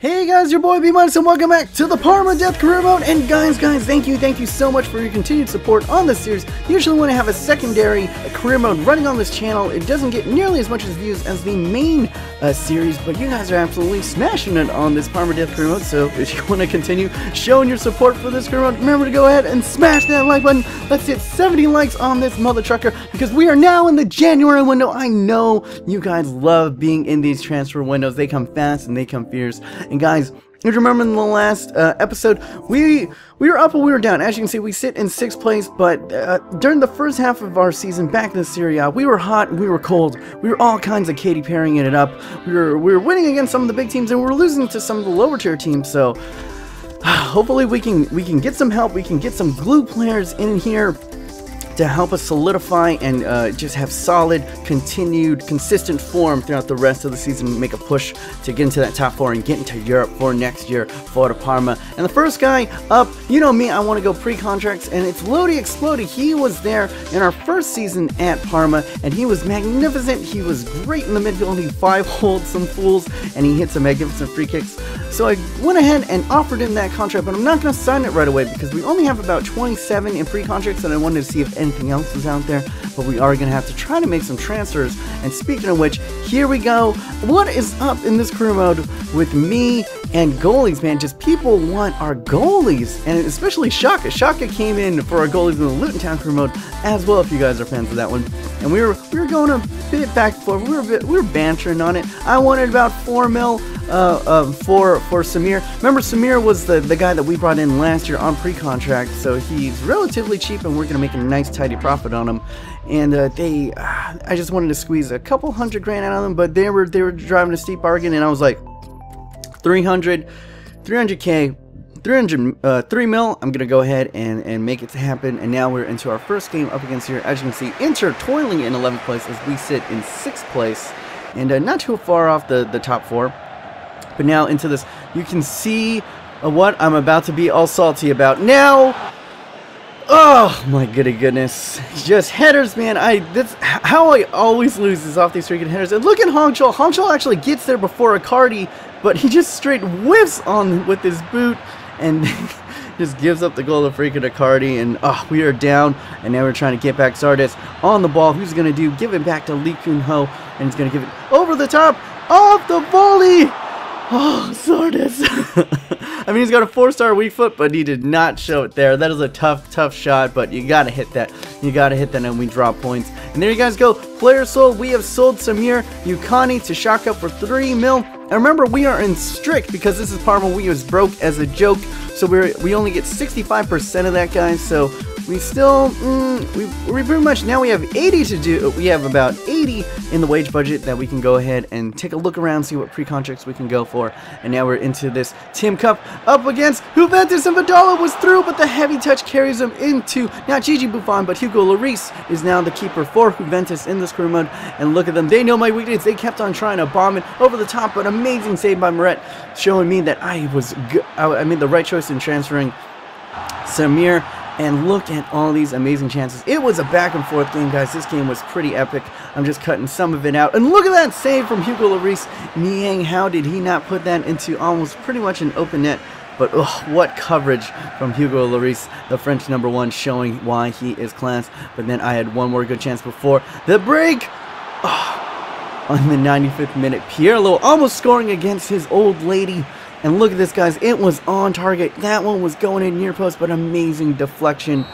Hey guys, your boy B-Minus and welcome back to the Parma Death Career Mode. And guys, thank you so much for your continued support on this series. Usually when I have a secondary career mode running on this channel, it doesn't get nearly as much views as the main series, but you guys are absolutely smashing it on this Parma Death Career Mode. So if you want to continue showing your support for this career mode, remember to go ahead and smash that like button. Let's hit 70 likes on this mother trucker because we are now in the January window. I know you guys love being in these transfer windows. They come fast and they come fierce. And guys, if you remember in the last episode, we were up and we were down. As you can see, we sit in 6th place, but during the first half of our season back in the Serie A, we were hot, we were cold, we were all kinds of Katy Perrying it up. We were winning against some of the big teams, and we were losing to some of the lower tier teams. So hopefully we can get some help. We can get some glue players in here to help us solidify and just have solid, continued, consistent form throughout the rest of the season and make a push to get into that top 4 and get into Europe for next year for Parma. And the first guy up, you know me, I want to go pre-contracts, and it's Lodi Explodi. He was there in our first season at Parma, and he was magnificent. He was great in the midfield. He 5-holed some fools, and he hit some magnificent free kicks. So I went ahead and offered him that contract, but I'm not going to sign it right away because we only have about 27 in pre-contracts, and I wanted to see if anything else is out there, but we are going to have to try to make some transfers. And speaking of which, here we go. What is up in this career mode with me and goalies, man? Just people want our goalies, and especially Shaka. Shaka came in for our goalies in the Luton Town career mode as well, if you guys are fans of that one. And we were going a bit back and forth. We were bantering on it. I wanted about 4 mil for Samir. Remember, Samir was the guy that we brought in last year on pre-contract, so he's relatively cheap, and we're gonna make a nice tidy profit on him. And I just wanted to squeeze a couple $100 grand out of them, but they were driving a steep bargain, and I was like, 300K. 3 mil, I'm gonna go ahead and make it happen. And now we're into our first game up against here. As you can see, Inter toiling in 11th place as we sit in 6th place, and not too far off the top 4. But now into this, you can see what I'm about to be all salty about now. Oh my goodness, just headers, man. That's how I always lose, is off these freaking headers. And look at Hongchul. Hongchul actually gets there before Icardi, but he just straight whiffs on with his boot and just gives up the goal to freaking Icardi. And we are down, and now we're trying to get back. Zardes on the ball. Who's gonna do? Give it back to Lee Kun-ho, and he's gonna give it over the top, off the volley. Oh, Zardes. I mean, he's got a 4-star weak foot, but he did not show it there. That is a tough shot, but you gotta hit that. You gotta hit that, and we drop points. And there you guys go. Player sold. We have sold Samir Yukani to Shaka for 3 mil. And remember, we are in strict because this is Parma. We was broke as a joke, so we only get 65% of that, guys. So we still, we pretty much, now we have 80 to do. We have about 80 in the wage budget that we can go ahead and take a look around, see what pre-contracts we can go for. And now we're into this Team Cup up against Juventus, and Vidal was through, but the heavy touch carries him into, not Gigi Buffon, but Hugo Lloris is now the keeper for Juventus in this career mode. And look at them. They know my weakness. They kept on trying to bomb it over the top, but amazing save by Moret, showing me that I made the right choice in transferring Samir. And look at all these amazing chances. It was a back and forth game, guys. This game was pretty epic. I'm just cutting some of it out. And look at that save from Hugo Lloris. Niang, how did he not put that into almost pretty much an open net? But what coverage from Hugo Lloris, the French #1, showing why he is class. But then I had one more good chance before the break. On the 95th minute, Pirlo almost scoring against his old lady. And look at this, guys. It was on target. That one was going in near post, but amazing deflection.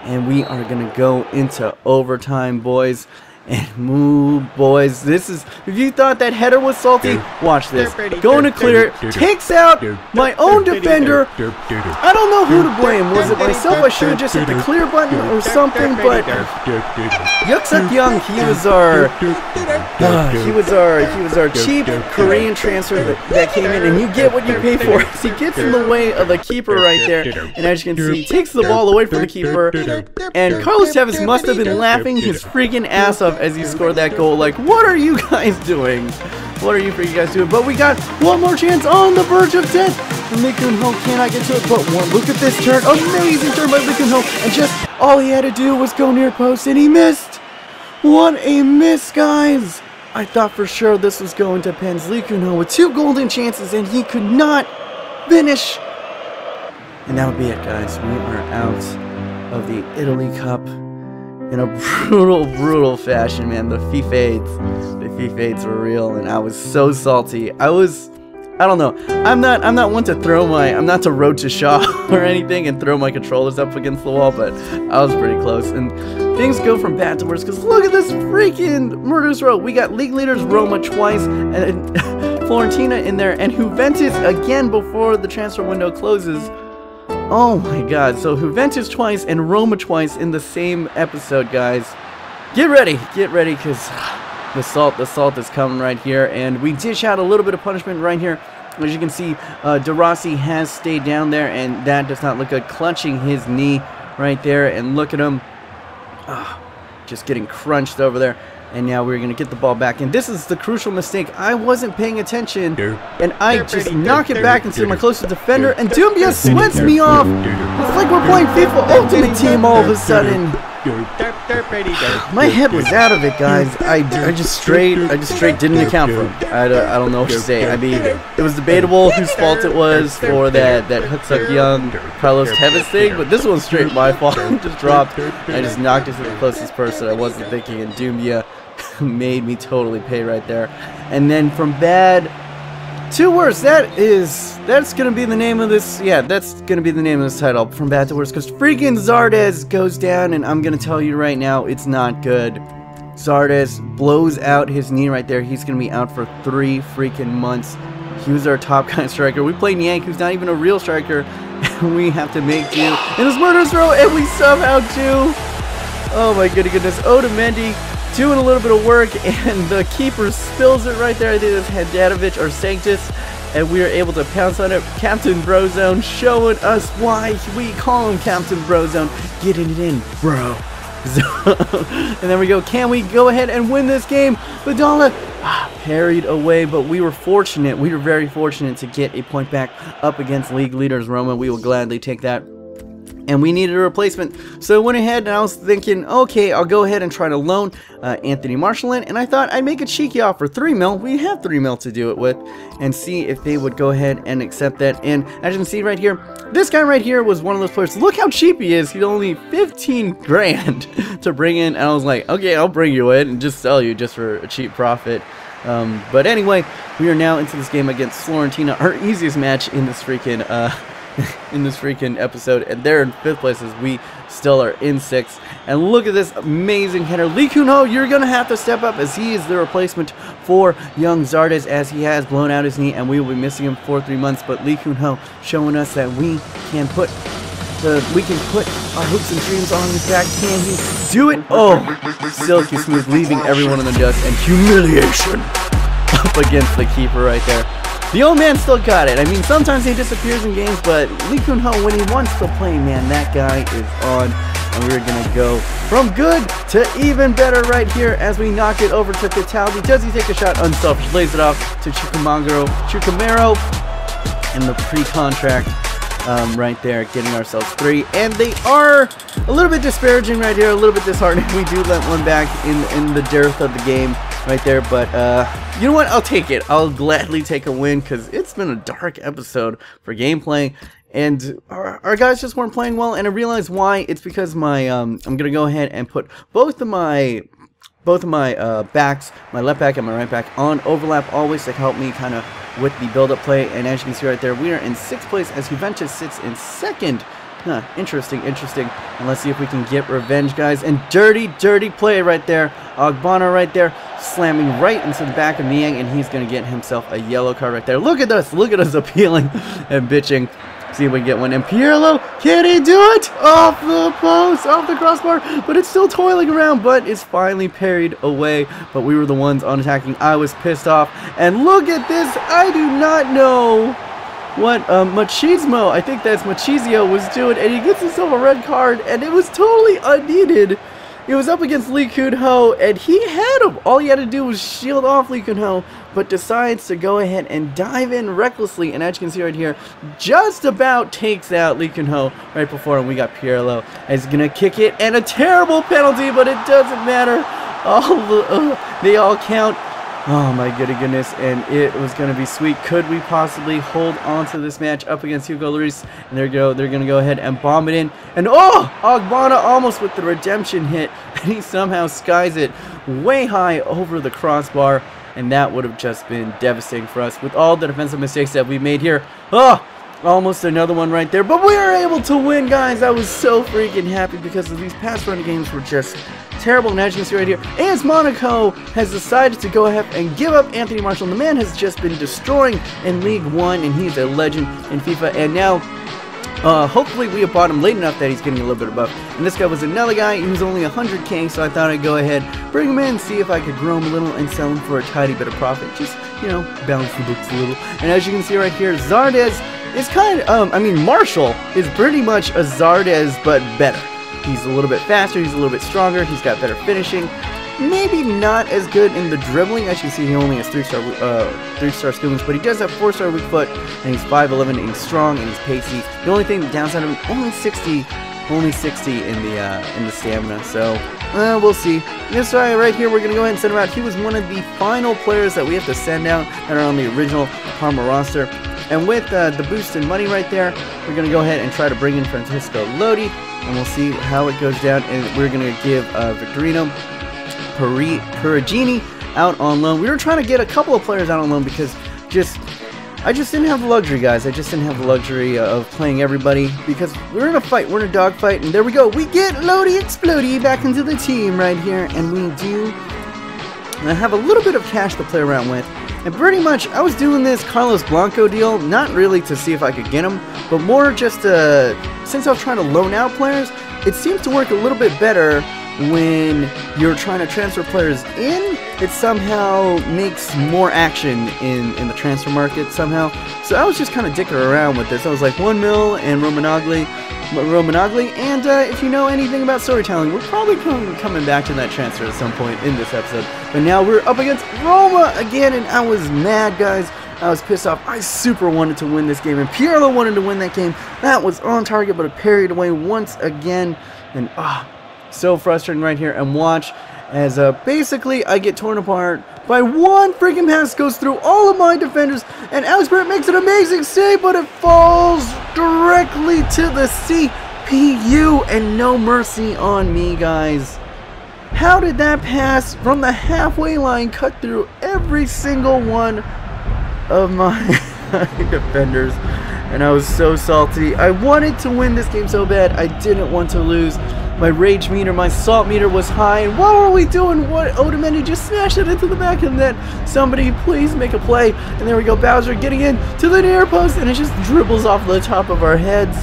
And we are going to go into overtime, boys. And move, boys. This is, if you thought that header was salty, watch this. Going to clear it. Takes out my own defender. I don't know who to blame. Was it myself? I should have just hit the clear button or something, but Yuksuk Young, he was our cheap Korean transfer that came in, and you get what you pay for. He gets in the way of the keeper right there, and as you can see, he takes the ball away from the keeper, and Carlos Tevez must have been laughing his freaking ass off as he scored that goal. Like, what are you guys doing? What are you guys doing? But we got one more chance on the verge of death. And Lee Kun-ho cannot get to it, but one. Look at this turn. Amazing turn by Lee Kun-ho. And just all he had to do was go near post, and he missed. What a miss, guys. I thought for sure this was going to pens. Lee Kun-ho with 2 golden chances, and he could not finish. And that would be it, guys. We are out of the Italy Cup in a brutal fashion, man. The FIFA were real, and I was so salty. I don't know. I'm not one to I'm not to road to Shaw or anything and throw my controllers up against the wall, but I was pretty close. And things go from bad to worse, because look at this freaking murderous row. We got league leaders Roma twice, and Fiorentina in there, and Juventus again before the transfer window closes. Oh my god. So Juventus twice and Roma twice in the same episode, guys. Get ready, because the salt is coming right here, and we dish out a little bit of punishment right here. As you can see, De Rossi has stayed down there, and that does not look good, clutching his knee right there, and look at him, just getting crunched over there. And now we're going to get the ball back, and this is the crucial mistake. I wasn't paying attention, and I just knock it back into my closest defender, and Doumbia sweats me off. It's like we're playing FIFA Ultimate Team all of a sudden. My head was out of it, guys. I just straight didn't account for him. I don't know what to say. I mean, it was debatable whose fault it was for that hooks up young Carlos Tevez thing, but this one's straight my fault. Just dropped. I just knocked it to the closest person I wasn't thinking, and Doumbia made me totally pay right there. And then from bad to worse, that's gonna be the name of this. Yeah, that's gonna be the name of this title, from bad to worse, because freaking Zardes goes down, and I'm gonna tell you right now, it's not good. Zardes blows out his knee right there. He's gonna be out for 3 freaking months. He was our top kind of striker. We played Yank, who's not even a real striker, and we have to make do in this murderous row, and we somehow do. Oh my goodness. Otamendi doing a little bit of work, and the keeper spills it right there. I think it's Handanovic or Sanctus, and we are able to pounce on it. Captain Brozone showing us why we call him Captain Brozone. Getting it in, bro. And there we go. Can we go ahead and win this game? Vidala parried away, but we were fortunate. We were very fortunate to get a point back up against league leaders Roma. We will gladly take that. And we needed a replacement, so I went ahead and I was thinking, okay, I'll go ahead and try to loan Anthony Marshall in, and I thought I'd make a cheeky offer, 3 mil. We have 3 mil to do it with, and see if they would go ahead and accept that. And as you can see right here, this guy right here was one of those players. Look how cheap he is. He's only 15 grand to bring in, and I was like, okay, I'll bring you in and just sell you just for a cheap profit. But anyway, we are now into this game against Fiorentina, our easiest match in this freaking episode, and they're in 5th place as we still are in 6th. And look at this amazing header. Lee Kun-ho, you're gonna have to step up, as he is the replacement for young Zardes, as he has blown out his knee, and we will be missing him for 3 months. But Lee Kun-ho showing us that we can put our hopes and dreams on his back. Can he do it? Oh, silky smooth, leaving everyone in the dust, and humiliation up against the keeper right there. The old man still got it. I mean, sometimes he disappears in games, but Lee Kun-ho, when he wants to play, man, that guy is on. And we're going to go from good to even better right here as we knock it over to Cataldi. Does he take a shot? Unselfish. Lays it off to Chukwamaro in the pre-contract right there, getting ourselves 3. And they are a little bit disparaging right here, a little bit disheartening. We do let one back in the dearth of the game right there, but you know what, I'll take it. I'll gladly take a win, because it's been a dark episode for gameplay, and our guys just weren't playing well, and I realized why. It's because my I'm gonna go ahead and put both of my backs, my left back and my right back, on overlap always to help me kind of with the build-up play. And as you can see right there, we are in 6th place as Juventus sits in 2nd. Interesting. And let's see if we can get revenge, guys. And dirty play right there. Ogbonna right there, slamming right into the back of Niang, and he's going to get himself a yellow card right there. Look at us appealing and bitching. See if we can get one. And Pirlo, can he do it? Off the post, off the crossbar, but it's still toiling around, but it's finally parried away. But we were the ones on attacking. I was pissed off. And look at this. I do not know what Machismo, I think that's Machizio, was doing, and he gets himself a red card, and it was totally unneeded. It was up against Lee Kun-ho, and he had him. All he had to do was shield off Lee Kun-ho, but decides to go ahead and dive in recklessly, and as you can see right here, just about takes out Lee Kun-ho right before him. We got Pirlo, and he's going to kick it, and a terrible penalty, but it doesn't matter. They all count. Oh my goodness, and it was going to be sweet. Could we possibly hold on to this match up against Hugo Lloris? And there you go, they're going to go ahead and bomb it in. And oh, Ogbonna almost with the redemption hit, and he somehow skies it way high over the crossbar. And that would have just been devastating for us with all the defensive mistakes that we made here. Oh, almost another one right there. But we were able to win, guys. I was so freaking happy because of these past run games were just terrible. And as you can see right here, AS Monaco has decided to go ahead and give up Anthony Martial. The man has just been destroying in League 1, and he's a legend in FIFA. And now, hopefully we have bought him late enough that he's getting a little bit of buff. And this guy was another guy. He was only 100k, so I thought I'd go ahead, bring him in, see if I could grow him a little and sell him for a tiny bit of profit. Just, you know, balance the books a little. And as you can see right here, Zardes is kind of, Martial is pretty much a Zardes, but better. He's a little bit faster, he's a little bit stronger, he's got better finishing. Maybe not as good in the dribbling. As you can see, he only has 3-star skills, but he does have 4-star weak foot, and he's 5'11", and he's strong, and he's pacey. The only thing downside of him, only 60 in the stamina. So we'll see. This guy right here, we're gonna go ahead and send him out. He was one of the final players that we have to send out that are on the original Parma roster. And with the boost in money right there, we're gonna go ahead and try to bring in Francisco Lodi, and we'll see how it goes down. And we're gonna give Victorino Perugini out on loan. We were trying to get a couple of players out on loan because I just didn't have the luxury, guys. I just didn't have the luxury of playing everybody because we're in a fight. We're in a dogfight, and there we go. We get Lodi Explodi back into the team right here, and we do have a little bit of cash to play around with. And pretty much, I was doing this Carlos Blanco deal, not really to see if I could get him, but more just since I was trying to loan out players, it seems to work a little bit better when you're trying to transfer players in. It somehow makes more action in the transfer market somehow. So I was just kind of dicking around with this. I was like 1 mil and Romanogli, and if you know anything about storytelling, we're probably coming back to that transfer at some point in this episode. But now we're up against Roma again, and I was mad, guys. I was pissed off. I super wanted to win this game, and Pirlo wanted to win that game. That was on target, but it parried away once again, and so frustrating right here. And watch as basically I get torn apart by one freaking pass, goes through all of my defenders, and Alex Barrett makes an amazing save, but it falls directly to the CPU, and no mercy on me, guys. How did that pass from the halfway line cut through every single one of my defenders? And I was so salty. I wanted to win this game so bad. I didn't want to lose. My rage meter, my salt meter was high. And what were we doing? What? Otamendi just smashed it into the back of the net. Somebody please make a play. And there we go. Bowser getting in to the near post, and it just dribbles off the top of our heads.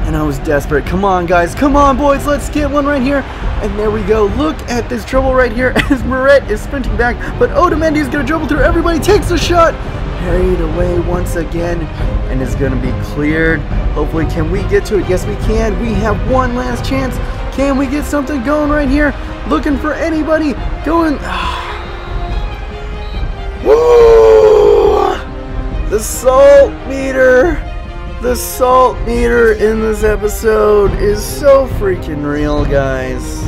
And I was desperate. Come on, guys. Come on, boys. Let's get one right here. And there we go. Look at this dribble right here as Moret is sprinting back. But Otamendi is going to dribble through everybody. Takes a shot. Carried away once again, and is going to be cleared. Hopefully, can we get to it? Yes, we can. We have one last chance. Can we get something going right here? Looking for anybody. Going. Woo! The salt meter. The salt meter in this episode is so freaking real, guys.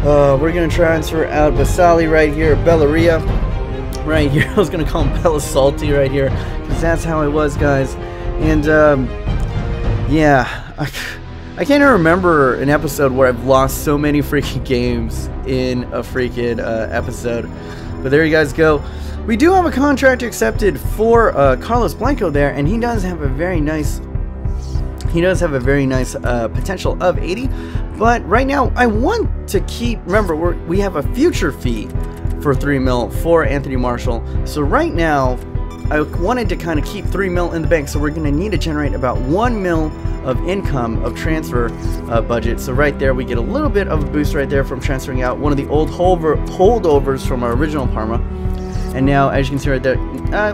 We're going to transfer out Basali right here. Bellaria. Right here, I was gonna call him Bella Salty right here, because that's how it was, guys. And yeah, I can't even remember an episode where I've lost so many freaking games in a freaking episode. But there you guys go. We do have a contract accepted for Carlos Blanco there, and he does have a very nice potential of 80. But right now, I want to keep. Remember, we have a future fee for 3 mil for Anthony Martial. So right now, I wanted to kind of keep 3 mil in the bank. So we're going to need to generate about 1 mil of income of transfer budget. So right there, we get a little bit of a boost right there from transferring out one of the old holdovers from our original Parma. And now, as you can see right there,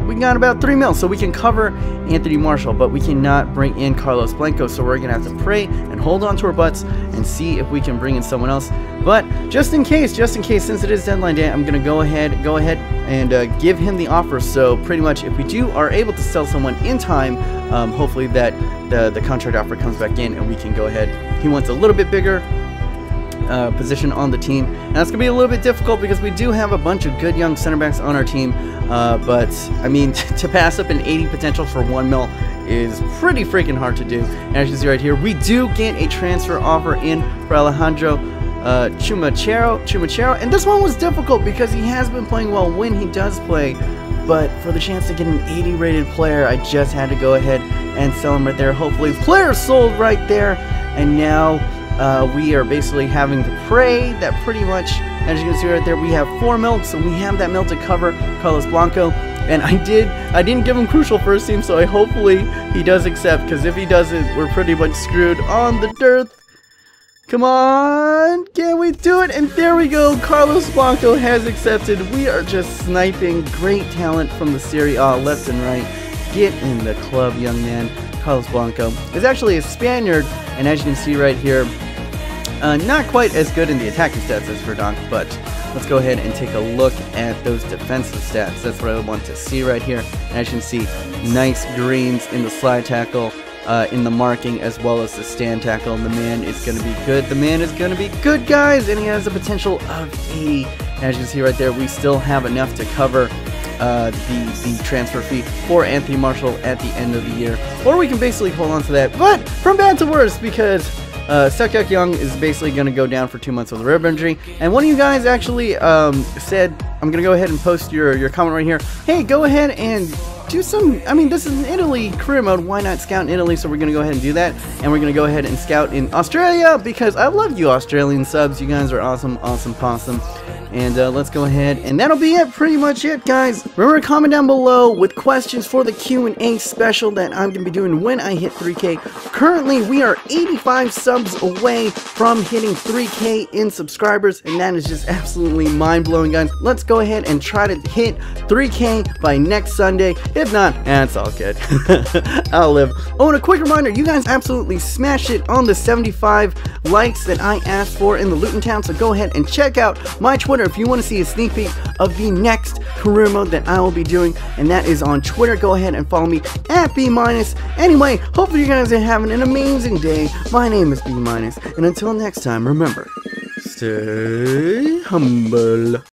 we got about 3 mil, so we can cover Anthony Martial, but we cannot bring in Carlos Blanco, so we're going to have to pray and hold on to our butts and see if we can bring in someone else. But just in case, since it is deadline day, I'm going to go ahead and give him the offer. So pretty much, if we are able to sell someone in time, hopefully that the contract offer comes back in and we can go ahead. He wants a little bit bigger. position on the team. And that's going to be a little bit difficult because we do have a bunch of good young center backs on our team. But, I mean, to pass up an 80 potential for 1 mil is pretty freaking hard to do. And as you can see right here, we do get a transfer offer in for Alejandro Chumachero. And this one was difficult because he has been playing well when he does play. But for the chance to get an 80 rated player, I just had to go ahead and sell him right there. Hopefully, player sold right there. And now we are basically having to pray that pretty much, as you can see right there, we have 4 mil, so we have that mil to cover Carlos Blanco. And I didn't give him crucial first team, so hopefully he does accept, because if he doesn't, we're pretty much screwed on the dirt. Come on, can we do it? And there we go, Carlos Blanco has accepted. We are just sniping great talent from the Serie A left and right. Get in the club, young man. Carlos Blanco is actually a Spaniard, and as you can see right here, not quite as good in the attacking stats as Verdonk, but let's go ahead and take a look at those defensive stats. That's what I want to see right here. And as you can see, nice greens in the slide tackle, in the marking, as well as the stand tackle. And the man is going to be good. The man is going to be good, guys, and he has a potential of 80. As you can see right there, we still have enough to cover the transfer fee for Anthony Marshall at the end of the year, or we can basically hold on to that, but from bad to worse, because Seok Young is basically going to go down for 2 months with a rib injury. And one of you guys actually said, I'm going to go ahead and post your comment right here, hey, go ahead and do some, I mean, this is in Italy, career mode, why not scout in Italy? So we're going to go ahead and do that, and we're going to go ahead and scout in Australia, because I love you Australian subs, you guys are awesome, awesome, possum. And let's go ahead, and that'll be it, pretty much it, guys. Remember to comment down below with questions for the Q&A special that I'm going to be doing when I hit 3K. Currently, we are 85 subs away from hitting 3K in subscribers, and that is just absolutely mind-blowing, guys. Let's go ahead and try to hit 3K by next Sunday. If not, it's all good. I'll live. Oh, and a quick reminder, you guys absolutely smashed it on the 75 likes that I asked for in the Luton Town, so go ahead and check out my Twitter if you want to see a sneak peek of the next career mode that I will be doing, and that is on Twitter. Go ahead and follow me at B-. Anyway, hopefully you guys are having an amazing day. My name is B-, and until next time, remember, stay humble.